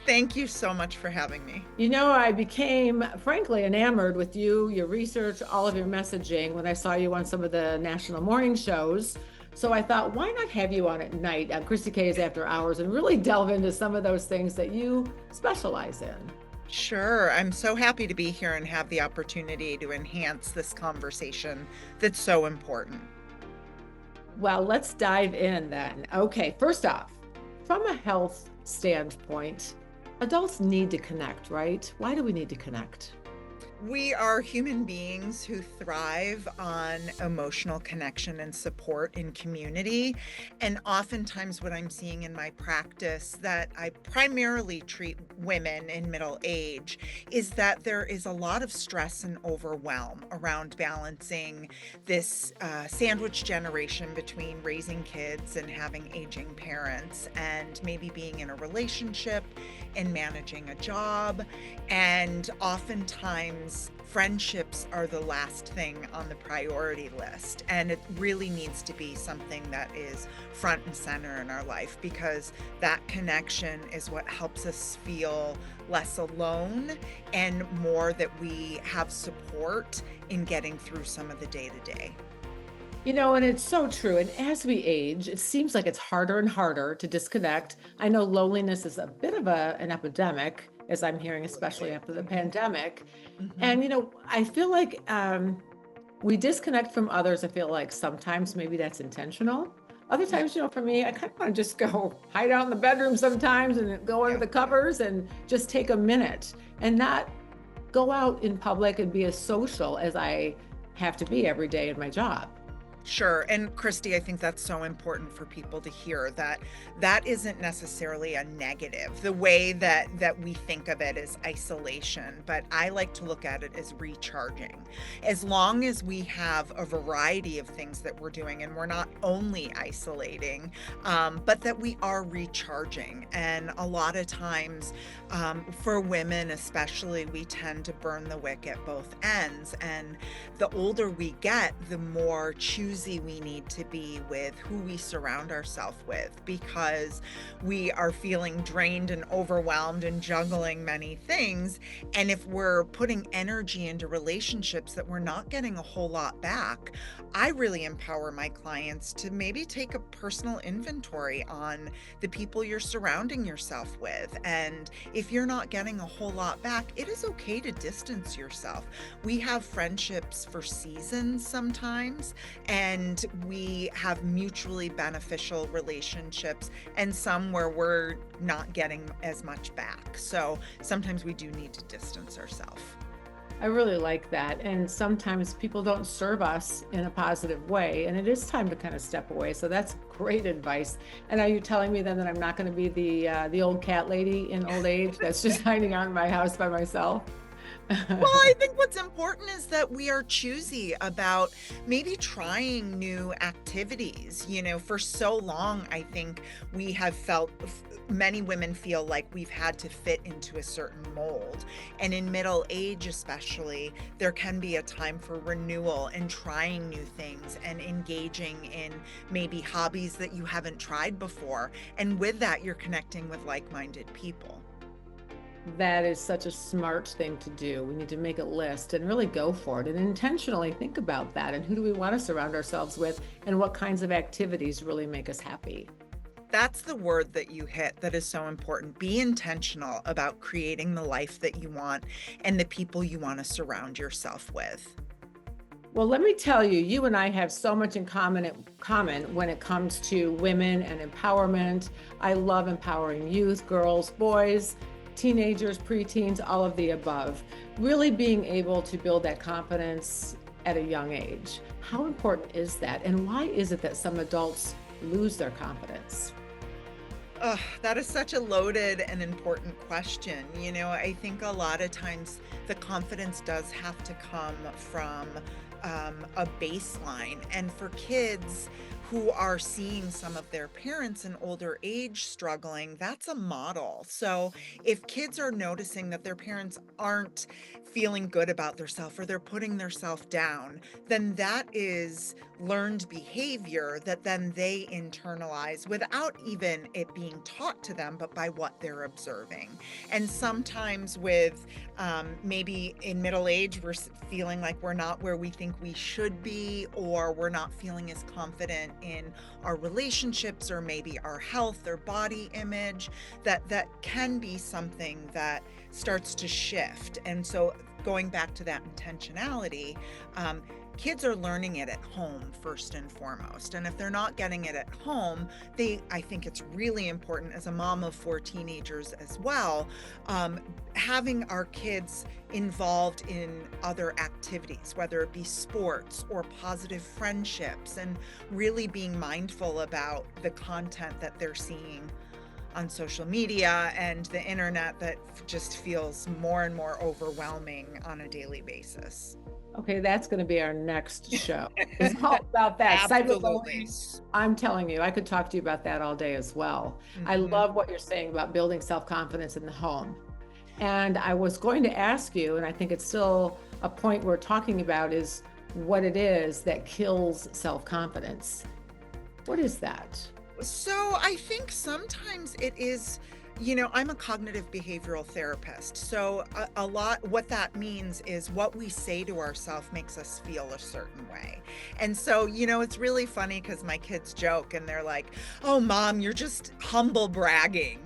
Thank you so much for having me. I became frankly enamored with you, your research, all of your messaging when I saw you on some of the national morning shows. So I thought, why not have you on at night on Kristi K's After Hours and really delve into some of those things that you specialize in? Sure. I'm so happy to be here and have the opportunity to enhance this conversation that's so important. Well, let's dive in then. Okay, first off, from a health standpoint, adults need to connect, right? Why do we need to connect? We are human beings who thrive on emotional connection and support in community. And oftentimes, what I'm seeing in my practice that I primarily treat women in middle age is that there is a lot of stress and overwhelm around balancing this sandwich generation between raising kids and having aging parents, and maybe being in a relationship and managing a job. And oftentimes, friendships are the last thing on the priority list. And it really needs to be something that is front and center in our life, because that connection is what helps us feel less alone and more that we have support in getting through some of the day to day. And it's so true. And as we age, it seems like it's harder and harder to disconnect. I know loneliness is a bit of an epidemic, as I'm hearing, especially Absolutely. after the pandemic. Mhm. And, I feel like we disconnect from others. I feel like sometimes maybe that's intentional. Other Yeah. times, for me, I kind of want to just go hide out in the bedroom sometimes and go under Yeah. the covers and just take a minute and not go out in public and be as social as I have to be every day in my job. Sure. And Kristi, I think that's so important for people to hear, that that isn't necessarily a negative. The way that we think of it is isolation, but I like to look at it as recharging. As long as we have a variety of things that we're doing and we're not only isolating, but that we are recharging. And a lot of times, for women especially, we tend to burn the wick at both ends. And the older we get, the more choosy we need to be with who we surround ourselves with, because we are feeling drained and overwhelmed and juggling many things. And if we're putting energy into relationships that we're not getting a whole lot back, I really empower my clients to maybe take a personal inventory on the people you're surrounding yourself with. And if you're not getting a whole lot back, it is okay to distance yourself. We have friendships for seasons sometimes, and we have mutually beneficial relationships, and some where we're not getting as much back. So sometimes we do need to distance ourselves. I really like that. And sometimes people don't serve us in a positive way, and it is time to kind of step away. So that's great advice. And are you telling me then that I'm not going to be the old cat lady in old age that's just hiding out in my house by myself? Well, I think what's important is that we are choosy about maybe trying new activities. For so long, I think we have felt, many women feel like we've had to fit into a certain mold. And in middle age, especially, there can be a time for renewal and trying new things and engaging in maybe hobbies that you haven't tried before. And with that, you're connecting with like-minded people. That is such a smart thing to do. We need to make a list and really go for it and intentionally think about that. And who do we want to surround ourselves with? And what kinds of activities really make us happy? That's the word that you hit that is so important. Be intentional about creating the life that you want and the people you want to surround yourself with. Well, let me tell you, you and I have so much in common when it comes to women and empowerment. I love empowering youth, girls, boys, teenagers, preteens, all of the above. Really being able to build that confidence at a young age. How important is that? And why is it that some adults lose their confidence? Ugh, that is such a loaded and important question. I think a lot of times the confidence does have to come from a baseline. And for kids who are seeing some of their parents in older age struggling, that's a model. So if kids are noticing that their parents aren't feeling good about themselves or they're putting themselves down, then that is learned behavior that then they internalize without even it being taught to them, but by what they're observing. And sometimes with maybe in middle age, we're feeling like we're not where we think we should be, or we're not feeling as confident in our relationships or maybe our health or body image, that can be something that starts to shift. And so going back to that intentionality, kids are learning it at home first and foremost. And if they're not getting it at home, I think it's really important, as a mom of 4 teenagers as well, having our kids involved in other activities, whether it be sports or positive friendships, and really being mindful about the content that they're seeing on social media and the internet that just feels more and more overwhelming on a daily basis. Okay, that's going to be our next show. It's all about that. Absolutely. Cyberbullying. I'm telling you, I could talk to you about that all day as well. I Mhm. love what you're saying about building self-confidence in the home. And I was going to ask you, and I think it's still a point we're talking about, is what it is that kills self-confidence. What is that? So I think sometimes it is, I'm a cognitive behavioral therapist. So a lot, what that means is what we say to ourselves makes us feel a certain way. And so, it's really funny because my kids joke and they're like, oh, mom, you're just humble bragging,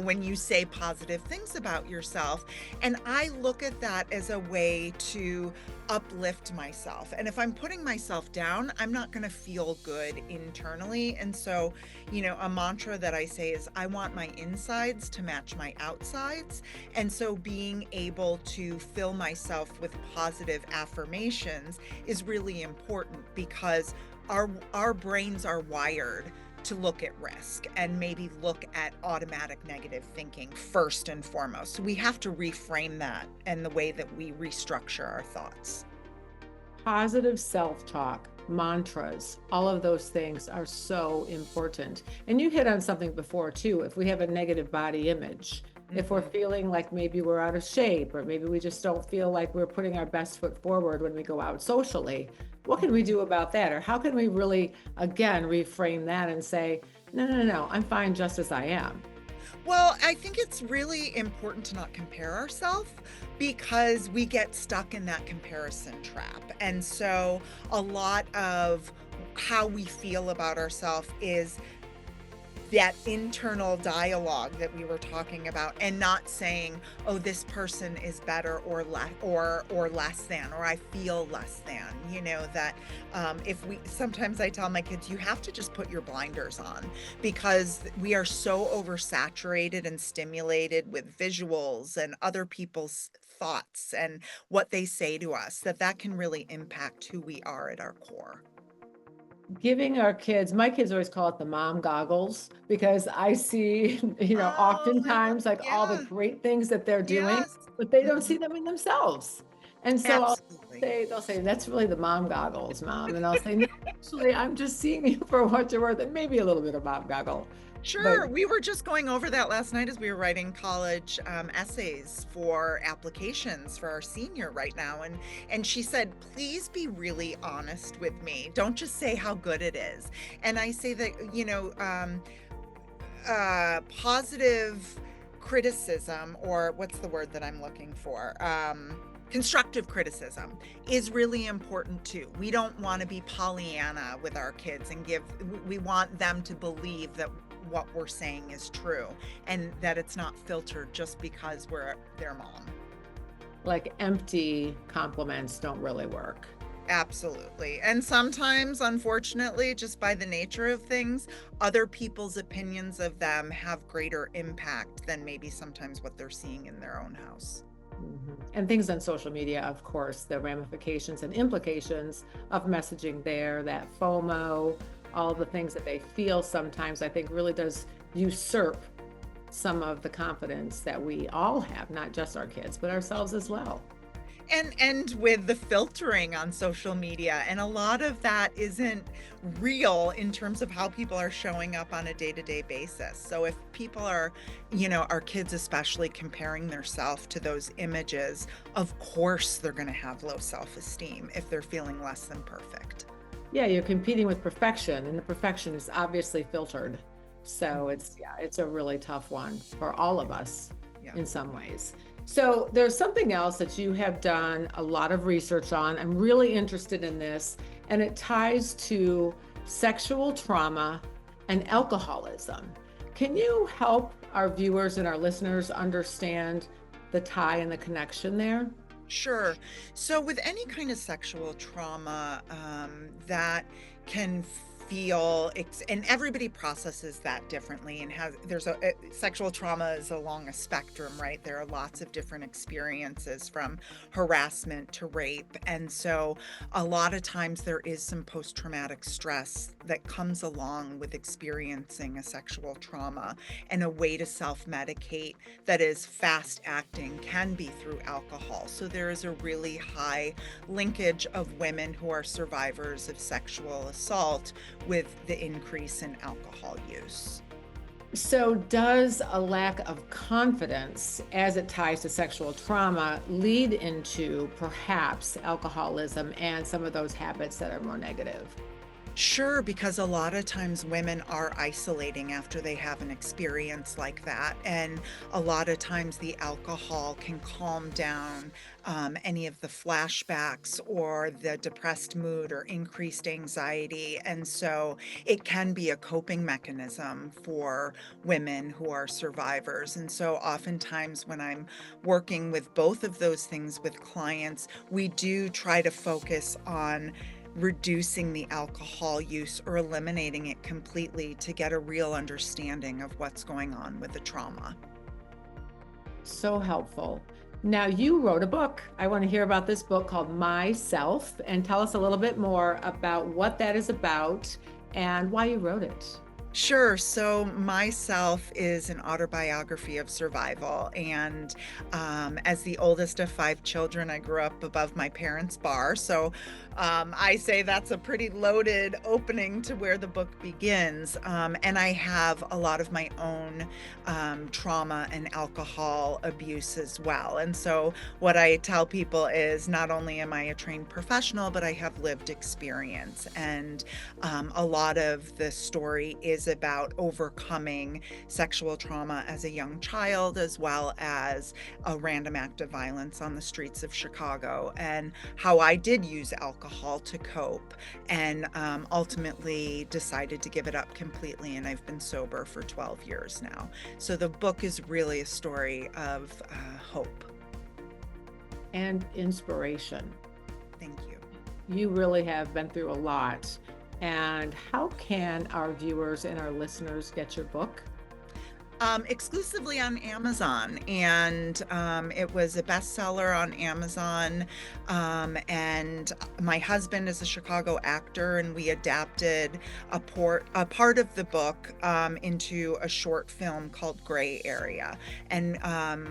when you say positive things about yourself. And I look at that as a way to uplift myself. And if I'm putting myself down, I'm not going to feel good internally. And so, a mantra that I say is, I want my insides to match my outsides. And so being able to fill myself with positive affirmations is really important, because our brains are wired to look at risk and maybe look at automatic negative thinking first and foremost. So we have to reframe that and the way that we restructure our thoughts. Positive self-talk, mantras, all of those things are so important. And you hit on something before too. If we have a negative body image, if we're feeling like maybe we're out of shape, or maybe we just don't feel like we're putting our best foot forward when we go out socially, what can we do about that? Or how can we really, again, reframe that and say, no, I'm fine just as I am? Well, I think it's really important to not compare ourselves, because we get stuck in that comparison trap. And so a lot of how we feel about ourselves is that internal dialogue that we were talking about, and not saying, oh, this person is better or less, or less than, or I feel less than. That if we sometimes I tell my kids, you have to just put your blinders on, because we are so oversaturated and stimulated with visuals and other people's thoughts and what they say to us, that can really impact who we are at our core. Giving our kids, my kids always call it the mom goggles, because I see, Oh, I love, oftentimes like all the yeah, great things that they're doing, yes. but they don't see Mhm. them in themselves. And so Absolutely. they'll say, that's really the mom goggles, mom. And I'll say, no, actually, I'm just seeing you for what you're worth, and maybe a little bit of mom goggle. But Sure. We were just going over that last night as we were writing college essays for applications for our senior right now. And she said, please be really honest with me. Don't just say how good it is. And I say that, positive criticism, or what's the word that I'm looking for? Constructive criticism is really important too. We don't want to be Pollyanna with our kids and we want them to believe that what we're saying is true, and that it's not filtered just because we're their mom. like empty compliments don't really work. Absolutely. And sometimes, unfortunately, just by the nature of things, other people's opinions of them have greater impact than maybe sometimes what they're seeing in their own house. And things on social media, of course, the ramifications and implications of messaging there, that FOMO, all the things that they feel sometimes, I think really does usurp some of the confidence that we all have, not just our kids, but ourselves as well. And with the filtering on social media, and a lot of that isn't real in terms of how people are showing up on a day-to-day basis. So if people are, our kids especially, comparing their self to those images, of course they're going to have low self-esteem if they're feeling less than perfect. Yeah, you're competing with perfection, and the perfection is obviously filtered. So it's a really tough one for all of us Yeah. in some ways. So there's something else that you have done a lot of research on. I'm really interested in this, and it ties to sexual trauma and alcoholism. Can you help our viewers and our listeners understand the tie and the connection there? Sure. So with any kind of sexual trauma, that can and everybody processes that differently, and sexual trauma is along a spectrum, right? There are lots of different experiences from harassment to rape. And so a lot of times there is some post-traumatic stress that comes along with experiencing a sexual trauma, and a way to self-medicate that is fast acting can be through alcohol. So there is a really high linkage of women who are survivors of sexual assault with the increase in alcohol use. So, does a lack of confidence as it ties to sexual trauma lead into perhaps alcoholism and some of those habits that are more negative? Sure, because a lot of times women are isolating after they have an experience like that. And a lot of times the alcohol can calm down any of the flashbacks or the depressed mood or increased anxiety. And so it can be a coping mechanism for women who are survivors. And so oftentimes when I'm working with both of those things with clients, we do try to focus on reducing the alcohol use or eliminating it completely to get a real understanding of what's going on with the trauma. So helpful. Now, you wrote a book. I want to hear about this book called Myself, and tell us a little bit more about what that is about and why you wrote it. Sure. So, Myself is an autobiography of survival. And as the oldest of 5 children, I grew up above my parents' bar. So, I say that's a pretty loaded opening to where the book begins. And I have a lot of my own trauma and alcohol abuse as well. And so, what I tell people is not only am I a trained professional, but I have lived experience. And a lot of the story is about overcoming sexual trauma as a young child, as well as a random act of violence on the streets of Chicago, and how I did use alcohol to cope, and ultimately decided to give it up completely. And I've been sober for 12 years now. So the book is really a story of hope. And inspiration. Thank you. You really have been through a lot. And how can our viewers and our listeners get your book? Exclusively on Amazon, and it was a bestseller on Amazon. And my husband is a Chicago actor, and we adapted a part of the book into a short film called Gray Area. And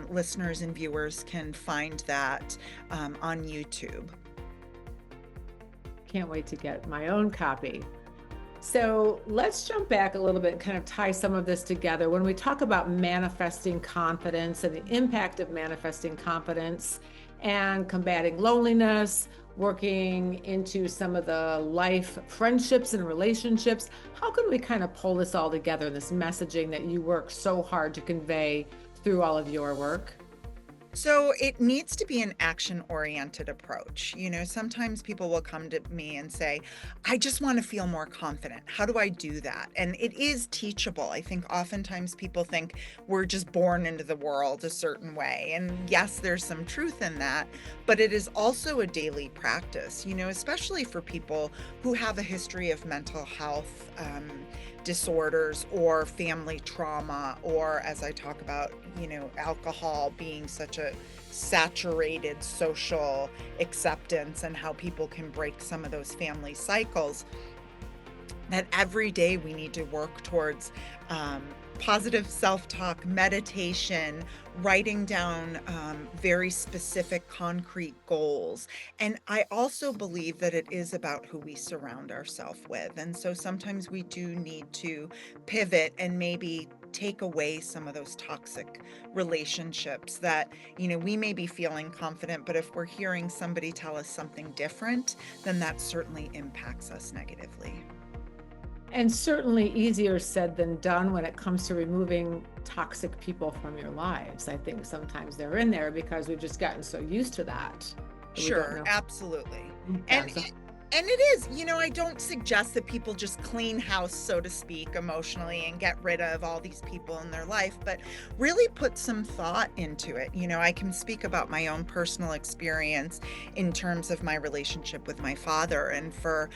listeners and viewers can find that on YouTube. Can't wait to get my own copy. So let's jump back a little bit and kind of tie some of this together. When we talk about manifesting confidence and the impact of manifesting confidence and combating loneliness, working into some of the life friendships and relationships, how can we kind of pull this all together, this messaging that you work so hard to convey through all of your work? So it needs to be an action-oriented approach. Sometimes people will come to me and say, I just want to feel more confident. How do I do that? And it is teachable. I think oftentimes people think we're just born into the world a certain way. And yes, there's some truth in that, but it is also a daily practice, especially for people who have a history of mental health disorders or family trauma, or as I talk about, alcohol being such a saturated social acceptance, and how people can break some of those family cycles, that every day we need to work towards positive self-talk, meditation, writing down very specific, concrete goals. And I also believe that it is about who we surround ourselves with. And so sometimes we do need to pivot and maybe take away some of those toxic relationships that, we may be feeling confident, but if we're hearing somebody tell us something different, then that certainly impacts us negatively. And certainly easier said than done when it comes to removing toxic people from your lives. I think sometimes they're in there because we've just gotten so used to that. We don't Sure, know. absolutely. Yeah, And and it is, I don't suggest that people just clean house, so to speak, emotionally and get rid of all these people in their life, but really put some thought into it. I can speak about my own personal experience in terms of my relationship with my father. And for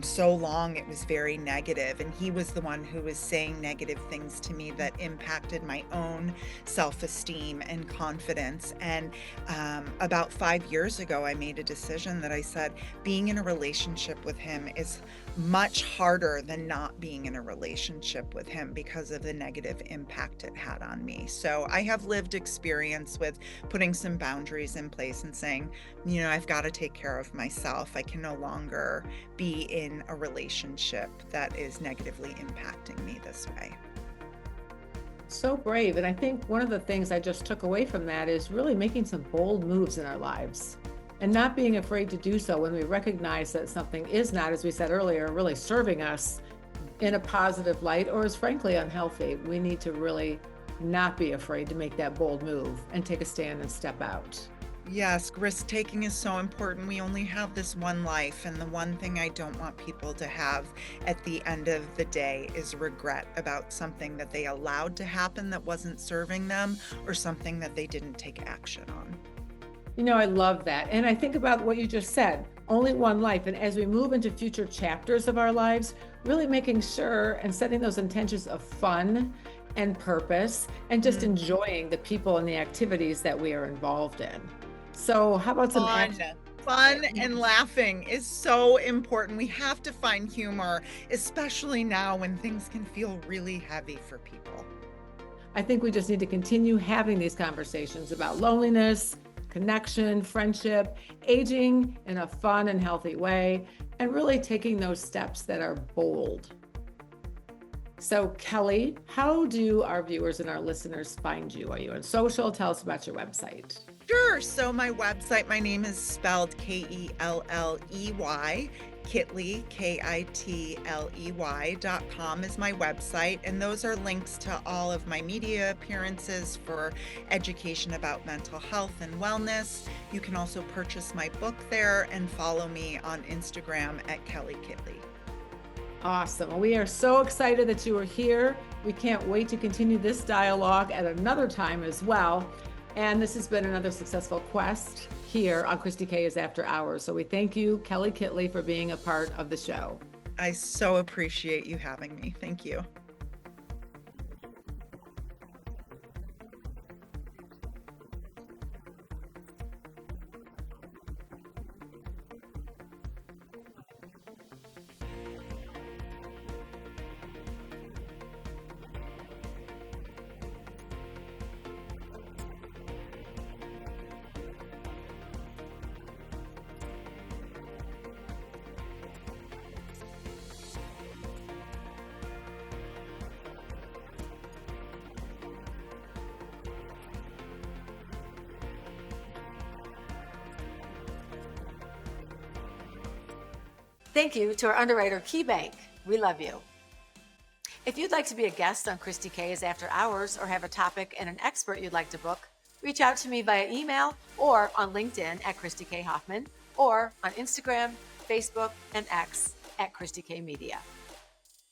so long, it was very negative. And he was the one who was saying negative things to me that impacted my own self-esteem and confidence. And about 5 years ago, I made a decision that I said, being in a relationship with him is much harder than not being in a relationship with him because of the negative impact it had on me. So I have lived experience with putting some boundaries in place and saying, I've got to take care of myself. I can no longer be in a relationship that is negatively impacting me this way. so brave. And I think one of the things I just took away from that is really making some bold moves in our lives and not being afraid to do so when we recognize that something is not, as we said earlier, really serving us in a positive light or is frankly unhealthy. We need to really not be afraid to make that bold move and take a stand and step out. Yes, risk taking is so important. We only have this one life, and the one thing I don't want people to have at the end of the day is regret about something that they allowed to happen that wasn't serving them or something that they didn't take action on. I love that. And I think about what you just said, only one life. And as we move into future chapters of our lives, really making sure and setting those intentions of fun and purpose and just Mhm. enjoying the people and the activities that we are involved in. So how about some Fun. action? Fun and laughing is so important. We have to find humor, especially now when things can feel really heavy for people. I think we just need to continue having these conversations about loneliness, connection, friendship, aging in a fun and healthy way, and really taking those steps that are bold. So, Kelley, how do our viewers and our listeners find you? Are you on social? Tell us about your website. Sure. So my website, my name is spelled Kelley, Kitley, Kitley.com is my website. And those are links to all of my media appearances for education about mental health and wellness. You can also purchase my book there and follow me on Instagram at Kelley Kitley. Awesome. Well, we are so excited that you are here. We can't wait to continue this dialogue at another time as well. And this has been another successful quest here on Kristi K is After Hours. So we thank you, Kelley Kitley, for being a part of the show. I so appreciate you having me. Thank you. Thank you to our underwriter, KeyBank. We love you. If you'd like to be a guest on Kristi K is After Hours or have a topic and an expert you'd like to book, reach out to me via email or on LinkedIn at Kristi K. Hoffman or on Instagram, Facebook, and X at Kristi K Media.